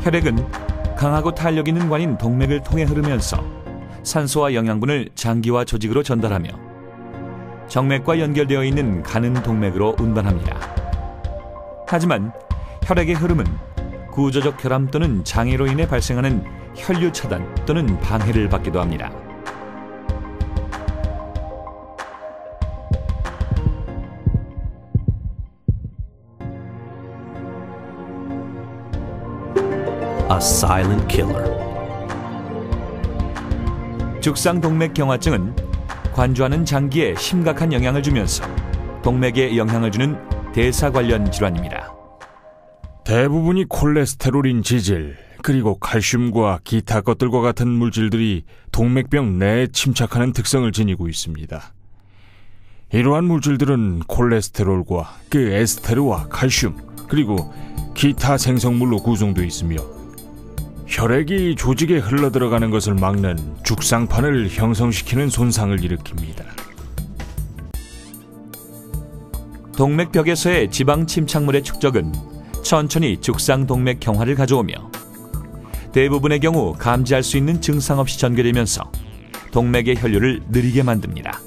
혈액은 강하고 탄력 있는 관인 동맥을 통해 흐르면서 산소와 영양분을 장기와 조직으로 전달하며 정맥과 연결되어 있는 가는 동맥으로 운반합니다. 하지만 혈액의 흐름은 구조적 결함 또는 장애로 인해 발생하는 혈류 차단 또는 방해를 받기도 합니다. A silent killer. 죽상동맥경화증은 관주하는 장기에 심각한 영향을 주면서 동맥에 영향을 주는 대사 관련 질환입니다. 대부분이 콜레스테롤인 지질, 그리고 칼슘과 기타 것들과 같은 물질들이 동맥병 내에 침착하는 특성을 지니고 있습니다. 이러한 물질들은 콜레스테롤과 그 에스테르와 칼슘, 그리고 기타 생성물로 구성되어 있으며 혈액이 조직에 흘러들어가는 것을 막는 죽상판을 형성시키는 손상을 일으킵니다. 동맥벽에서의 지방 침착물의 축적은 천천히 죽상동맥 경화를 가져오며 대부분의 경우 감지할 수 있는 증상 없이 전개되면서 동맥의 혈류를 느리게 만듭니다.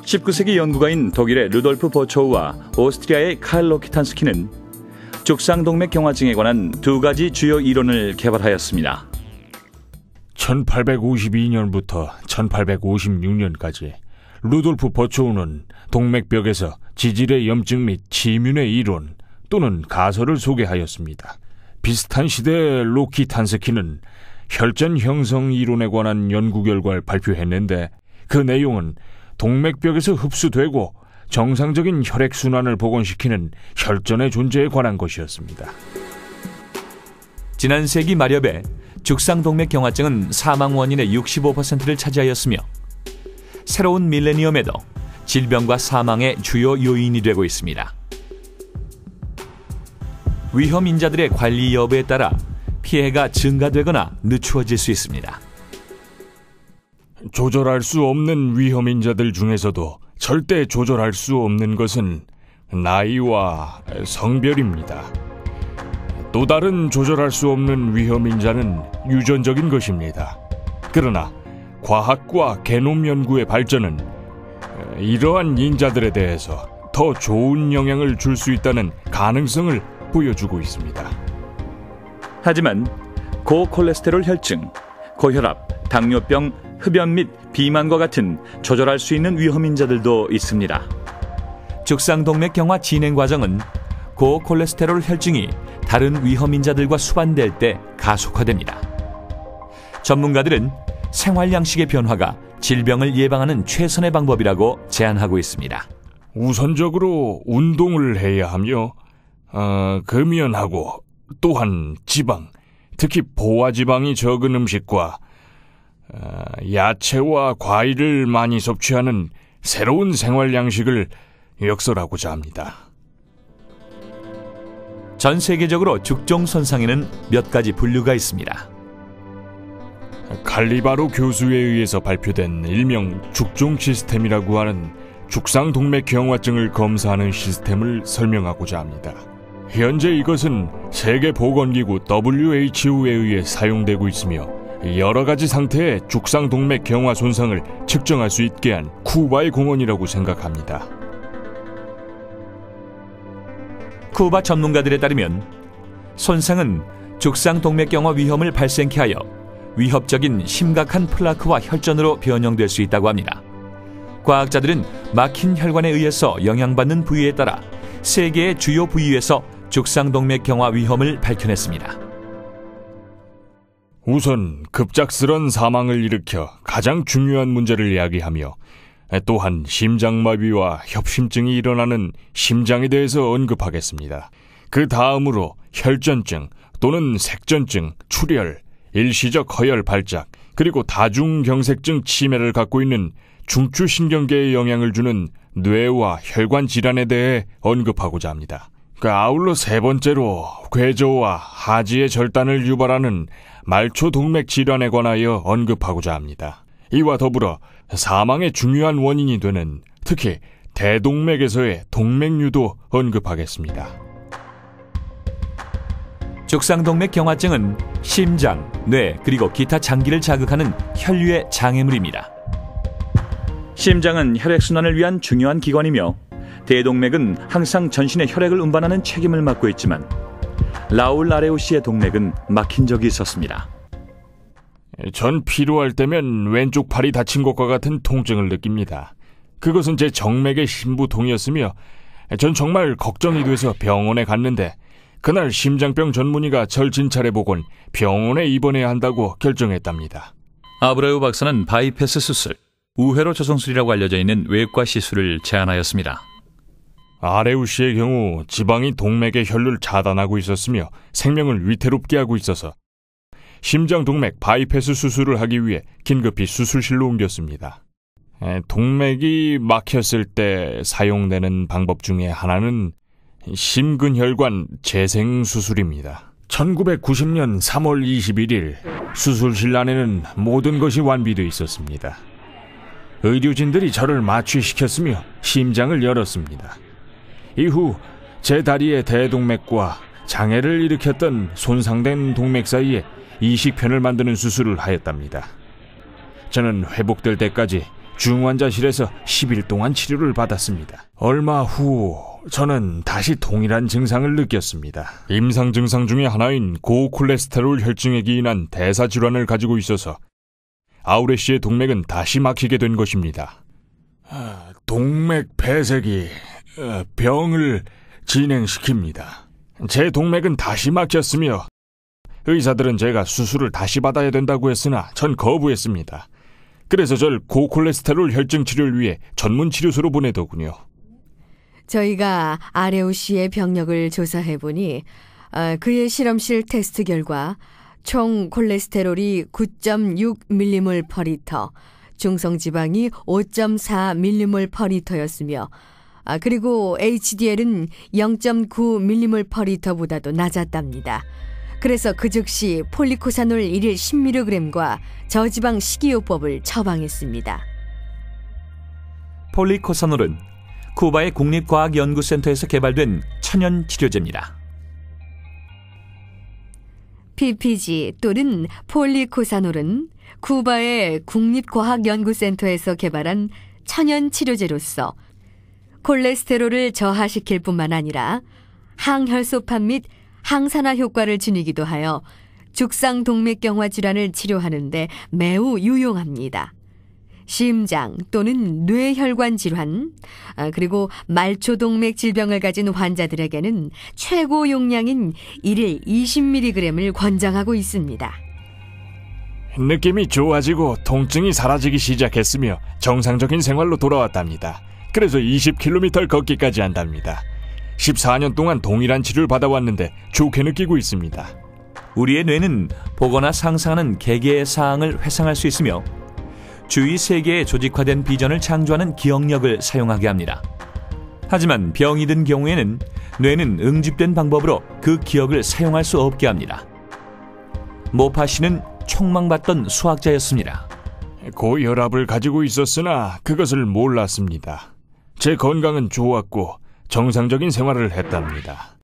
19세기 연구가인 독일의 루돌프 보초우와 오스트리아의 칼 로키탄스키는 죽상동맥 경화증에 관한 두 가지 주요 이론을 개발하였습니다. 1852년부터 1856년까지 루돌프 보초우는 동맥벽에서 지질의 염증 및 치윤의 이론 또는 가설을 소개하였습니다. 비슷한 시대의 로키탄스키는 혈전 형성 이론에 관한 연구 결과를 발표했는데 그 내용은 동맥벽에서 흡수되고 정상적인 혈액순환을 복원시키는 혈전의 존재에 관한 것이었습니다. 지난 세기 말엽에 죽상동맥경화증은 사망 원인의 65%를 차지하였으며 새로운 밀레니엄에도 질병과 사망의 주요 요인이 되고 있습니다. 위험 인자들의 관리 여부에 따라 피해가 증가되거나 늦추어질 수 있습니다. 조절할 수 없는 위험 인자들 중에서도 절대 조절할 수 없는 것은 나이와 성별입니다. 또 다른 조절할 수 없는 위험 인자는 유전적인 것입니다. 그러나 과학과 게놈 연구의 발전은 이러한 인자들에 대해서 더 좋은 영향을 줄 수 있다는 가능성을 보여주고 있습니다. 하지만 고콜레스테롤 혈증, 고혈압, 당뇨병, 흡연 및 비만과 같은 조절할 수 있는 위험 인자들도 있습니다. 죽상동맥 경화 진행 과정은 고콜레스테롤 혈증이 다른 위험 인자들과 수반될 때 가속화됩니다. 전문가들은 생활 양식의 변화가 질병을 예방하는 최선의 방법이라고 제안하고 있습니다. 우선적으로 운동을 해야 하며 금연하고 또한 지방, 특히 포화지방이 적은 음식과 야채와 과일을 많이 섭취하는 새로운 생활 양식을 역설하고자 합니다. 전 세계적으로 죽종 손상에는 몇 가지 분류가 있습니다. 칼리바로 교수에 의해서 발표된 일명 죽종 시스템이라고 하는 죽상동맥 경화증을 검사하는 시스템을 설명하고자 합니다. 현재 이것은 세계보건기구 WHO에 의해 사용되고 있으며 여러 가지 상태의 죽상동맥 경화 손상을 측정할 수 있게 한 쿠바의 공헌이라고 생각합니다. 쿠바 전문가들에 따르면 손상은 죽상동맥 경화 위험을 발생케 하여 위협적인 심각한 플라크와 혈전으로 변형될 수 있다고 합니다. 과학자들은 막힌 혈관에 의해서 영향받는 부위에 따라 세계의 주요 부위에서 죽상동맥 경화 위험을 밝혀냈습니다. 우선 급작스런 사망을 일으켜 가장 중요한 문제를 이야기하며 또한 심장마비와 협심증이 일어나는 심장에 대해서 언급하겠습니다. 그 다음으로 혈전증 또는 색전증, 출혈, 일시적 허혈 발작, 그리고 다중경색증 치매를 갖고 있는 중추신경계에 영향을 주는 뇌와 혈관 질환에 대해 언급하고자 합니다. 아울러 세 번째로 괴조와 하지의 절단을 유발하는 말초동맥 질환에 관하여 언급하고자 합니다. 이와 더불어 사망의 중요한 원인이 되는 특히 대동맥에서의 동맥류도 언급하겠습니다. 죽상동맥 경화증은 심장, 뇌, 그리고 기타 장기를 자극하는 혈류의 장애물입니다. 심장은 혈액순환을 위한 중요한 기관이며 대동맥은 항상 전신의 혈액을 운반하는 책임을 맡고 있지만 라울 아레우 씨의 동맥은 막힌 적이 있었습니다. 전 피로할 때면 왼쪽 팔이 다친 것과 같은 통증을 느낍니다. 그것은 제 정맥의 심부통이었으며 전 정말 걱정이 돼서 병원에 갔는데 그날 심장병 전문의가 절 진찰해보곤 병원에 입원해야 한다고 결정했답니다. 아브레우 박사는 바이패스 수술, 우회로 조성술이라고 알려져 있는 외과 시술을 제안하였습니다. 아레우 씨의 경우 지방이 동맥의 혈류를 차단하고 있었으며 생명을 위태롭게 하고 있어서 심장 동맥 바이패스 수술을 하기 위해 긴급히 수술실로 옮겼습니다. 동맥이 막혔을 때 사용되는 방법 중에 하나는 심근혈관 재생수술입니다. 1990년 3월 21일 수술실 안에는 모든 것이 완비되어 있었습니다. 의료진들이 저를 마취시켰으며 심장을 열었습니다. 이후 제 다리의 대동맥과 장애를 일으켰던 손상된 동맥 사이에 이식편을 만드는 수술을 하였답니다. 저는 회복될 때까지 중환자실에서 10일 동안 치료를 받았습니다. 얼마 후 저는 다시 동일한 증상을 느꼈습니다. 임상 증상 중에 하나인 고콜레스테롤 혈증에 기인한 대사질환을 가지고 있어서 아우레 씨의 동맥은 다시 막히게 된 것입니다. 동맥 폐색이 병을 진행시킵니다. 제 동맥은 다시 막혔으며 의사들은 제가 수술을 다시 받아야 된다고 했으나 전 거부했습니다. 그래서 절 고콜레스테롤 혈증 치료를 위해 전문 치료소로 보내더군요. 저희가 아레우 씨의 병력을 조사해보니 그의 실험실 테스트 결과 총 콜레스테롤이 9.6mmol/L, 중성지방이 5.4mmol/L였으며 그리고 HDL은 0.9mmol/L보다도 낮았답니다. 그래서 그 즉시 폴리코사놀 1일 10mg과 저지방 식이요법을 처방했습니다. 폴리코사놀은 쿠바의 국립과학연구센터에서 개발된 천연 치료제입니다. PPG 또는 폴리코사놀은 쿠바의 국립과학연구센터에서 개발한 천연 치료제로서 콜레스테롤을 저하시킬 뿐만 아니라 항혈소판 및 항산화 효과를 지니기도 하여 죽상동맥경화 질환을 치료하는 데 매우 유용합니다. 심장 또는 뇌혈관 질환, 그리고 말초동맥 질병을 가진 환자들에게는 최고 용량인 1일 20mg을 권장하고 있습니다. 느낌이 좋아지고 통증이 사라지기 시작했으며 정상적인 생활로 돌아왔답니다. 그래서 20km 걷기까지 한답니다. 14년 동안 동일한 치료를 받아왔는데 좋게 느끼고 있습니다. 우리의 뇌는 보거나 상상하는 개개의 사항을 회상할 수 있으며 주위 세계에 조직화된 비전을 창조하는 기억력을 사용하게 합니다. 하지만 병이 든 경우에는 뇌는 응집된 방법으로 그 기억을 사용할 수 없게 합니다. 모파 씨는 촉망받던 수학자였습니다. 고혈압을 가지고 있었으나 그것을 몰랐습니다. 제 건강은 좋았고 정상적인 생활을 했답니다.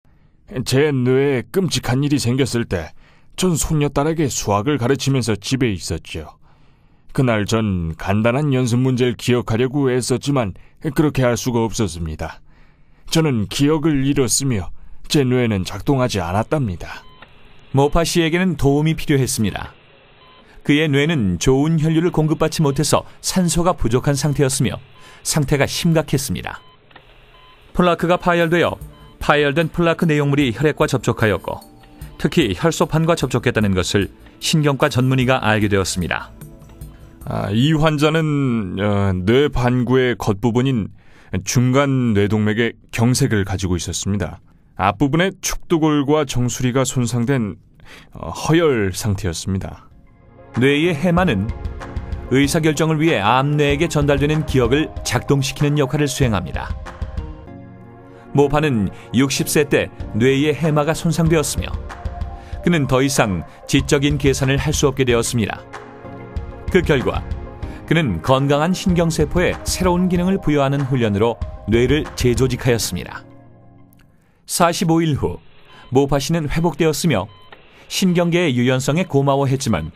제 뇌에 끔찍한 일이 생겼을 때 전 손녀딸에게 수학을 가르치면서 집에 있었죠. 그날 전 간단한 연습 문제를 기억하려고 애썼지만 그렇게 할 수가 없었습니다. 저는 기억을 잃었으며 제 뇌는 작동하지 않았답니다. 모파 씨에게는 도움이 필요했습니다. 그의 뇌는 좋은 혈류를 공급받지 못해서 산소가 부족한 상태였으며 상태가 심각했습니다. 플라크가 파열되어 파열된 플라크 내용물이 혈액과 접촉하였고 특히 혈소판과 접촉했다는 것을 신경과 전문의가 알게 되었습니다. 이 환자는 뇌 반구의 겉부분인 중간 뇌동맥에 경색을 가지고 있었습니다. 앞부분의 축두골과 정수리가 손상된 허열 상태였습니다. 뇌의 해마는 의사결정을 위해 암뇌에게 전달되는 기억을 작동시키는 역할을 수행합니다. 모파는 60세 때 뇌의 해마가 손상되었으며 그는 더 이상 지적인 계산을 할 수 없게 되었습니다. 그 결과 그는 건강한 신경세포에 새로운 기능을 부여하는 훈련으로 뇌를 재조직하였습니다. 45일 후 모파 씨는 회복되었으며 신경계의 유연성에 고마워했지만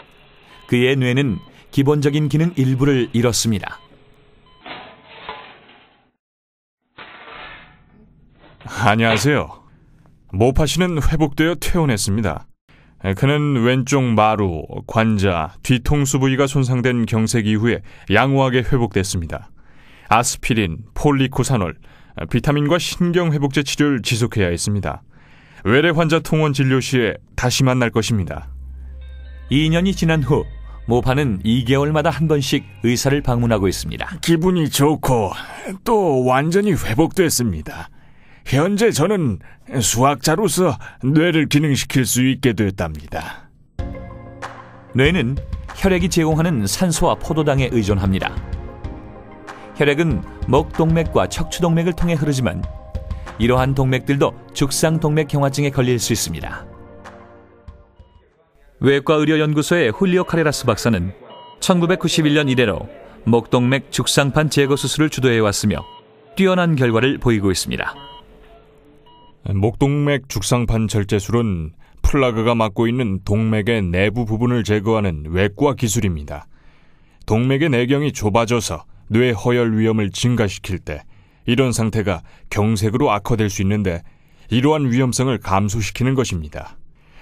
그의 뇌는 기본적인 기능 일부를 잃었습니다. 안녕하세요. 모파 씨는 회복되어 퇴원했습니다. 그는 왼쪽 마루, 관자, 뒤통수 부위가 손상된 경색 이후에 양호하게 회복됐습니다. 아스피린, 폴리코사놀, 비타민과 신경회복제 치료를 지속해야 했습니다. 외래 환자 통원 진료 시에 다시 만날 것입니다. 2년이 지난 후 모파는 2개월마다 한 번씩 의사를 방문하고 있습니다. 기분이 좋고 또 완전히 회복됐습니다. 현재 저는 수학자로서 뇌를 기능시킬 수 있게 됐답니다. 뇌는 혈액이 제공하는 산소와 포도당에 의존합니다. 혈액은 목동맥과 척추동맥을 통해 흐르지만 이러한 동맥들도 죽상동맥경화증에 걸릴 수 있습니다. 외과의료연구소의 훌리오 카레라스 박사는 1991년 이래로 목동맥 죽상판 제거 수술을 주도해왔으며 뛰어난 결과를 보이고 있습니다. 목동맥 죽상판 절제술은 플라그가 막고 있는 동맥의 내부 부분을 제거하는 외과 기술입니다. 동맥의 내경이 좁아져서 뇌 허열 위험을 증가시킬 때 이런 상태가 경색으로 악화될 수 있는데 이러한 위험성을 감소시키는 것입니다.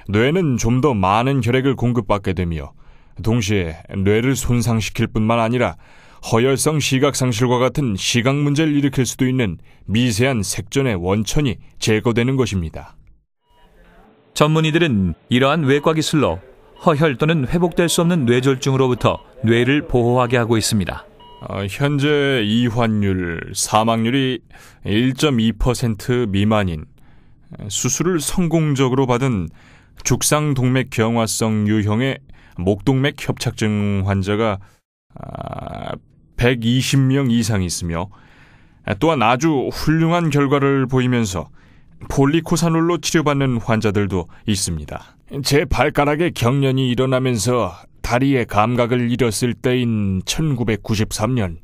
뇌는 좀 더 많은 혈액을 공급받게 되며 동시에 뇌를 손상시킬 뿐만 아니라 허열성 시각상실과 같은 시각 문제를 일으킬 수도 있는 미세한 색전의 원천이 제거되는 것입니다. 전문의들은 이러한 외과 기술로 허혈 또는 회복될 수 없는 뇌졸중으로부터 뇌를 보호하게 하고 있습니다. 현재 이환율, 사망률이 1.2% 미만인 수술을 성공적으로 받은 죽상동맥경화성 유형의 목동맥 협착증 환자가 120명 이상 있으며 또한 아주 훌륭한 결과를 보이면서 폴리코사놀로 치료받는 환자들도 있습니다. 제 발가락에 경련이 일어나면서 다리의 감각을 잃었을 때인 1993년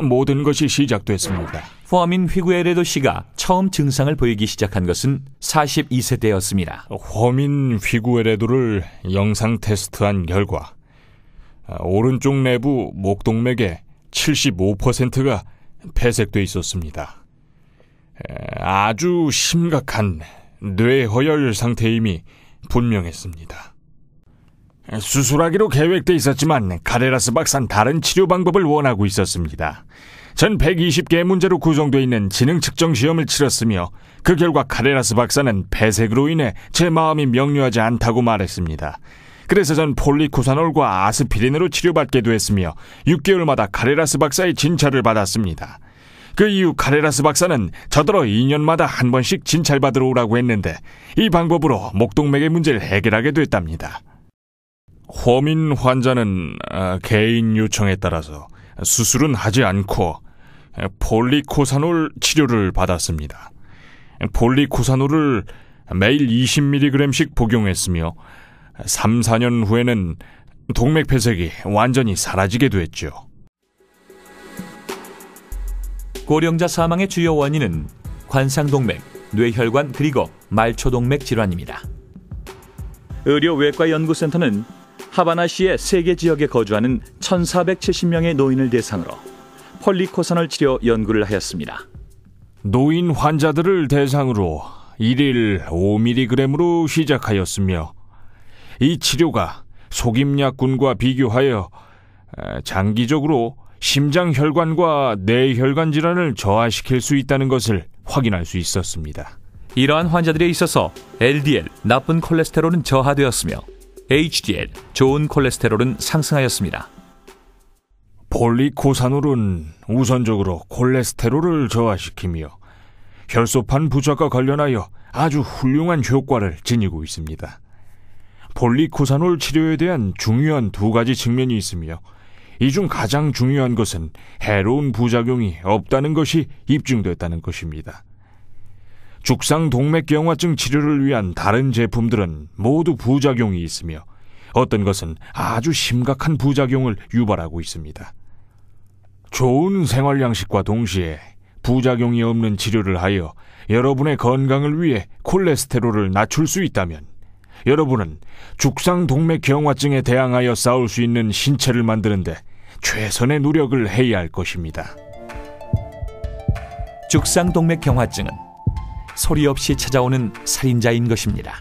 모든 것이 시작됐습니다. 허민 휘구에레도 씨가 처음 증상을 보이기 시작한 것은 42세 때였습니다. 허민 휘구에레도를 영상 테스트한 결과 오른쪽 내부 목동맥의 75%가 폐색돼 있었습니다. 아주 심각한 뇌허열 상태임이 분명했습니다. 수술하기로 계획돼 있었지만 카레라스 박사는 다른 치료 방법을 원하고 있었습니다. 전 120개의 문제로 구성되어 있는 지능 측정 시험을 치렀으며 그 결과 카레라스 박사는 폐색으로 인해 제 마음이 명료하지 않다고 말했습니다. 그래서 전 폴리코사놀과 아스피린으로 치료받게 됐으며 6개월마다 카레라스 박사의 진찰을 받았습니다. 그 이후 카레라스 박사는 저더러 2년마다 한 번씩 진찰받으러 오라고 했는데 이 방법으로 목동맥의 문제를 해결하게 됐답니다. 허민 환자는 개인 요청에 따라서 수술은 하지 않고 폴리코사놀 치료를 받았습니다. 폴리코사놀을 매일 20mg씩 복용했으며 3, 4년 후에는 동맥 폐색이 완전히 사라지게 됐죠. 고령자 사망의 주요 원인은 관상동맥, 뇌혈관 그리고 말초동맥 질환입니다. 의료외과연구센터는 하바나시의 3개 지역에 거주하는 1,470명의 노인을 대상으로 폴리코사놀 치료 연구를 하였습니다. 노인 환자들을 대상으로 1일 5mg으로 시작하였으며 이 치료가 속임약군과 비교하여 장기적으로 심장혈관과 뇌혈관 질환을 저하시킬 수 있다는 것을 확인할 수 있었습니다. 이러한 환자들에 있어서 LDL, 나쁜 콜레스테롤은 저하되었으며 HDL, 좋은 콜레스테롤은 상승하였습니다. 폴리코사놀은 우선적으로 콜레스테롤을 저하시키며 혈소판 부착과 관련하여 아주 훌륭한 효과를 지니고 있습니다. 폴리코사놀 치료에 대한 중요한 2가지 측면이 있으며 이 중 가장 중요한 것은 해로운 부작용이 없다는 것이 입증됐다는 것입니다. 죽상동맥경화증 치료를 위한 다른 제품들은 모두 부작용이 있으며 어떤 것은 아주 심각한 부작용을 유발하고 있습니다. 좋은 생활 양식과 동시에 부작용이 없는 치료를 하여 여러분의 건강을 위해 콜레스테롤을 낮출 수 있다면 여러분은 죽상동맥경화증에 대항하여 싸울 수 있는 신체를 만드는데 최선의 노력을 해야 할 것입니다. 죽상동맥경화증은 소리 없이 찾아오는 살인자인 것입니다.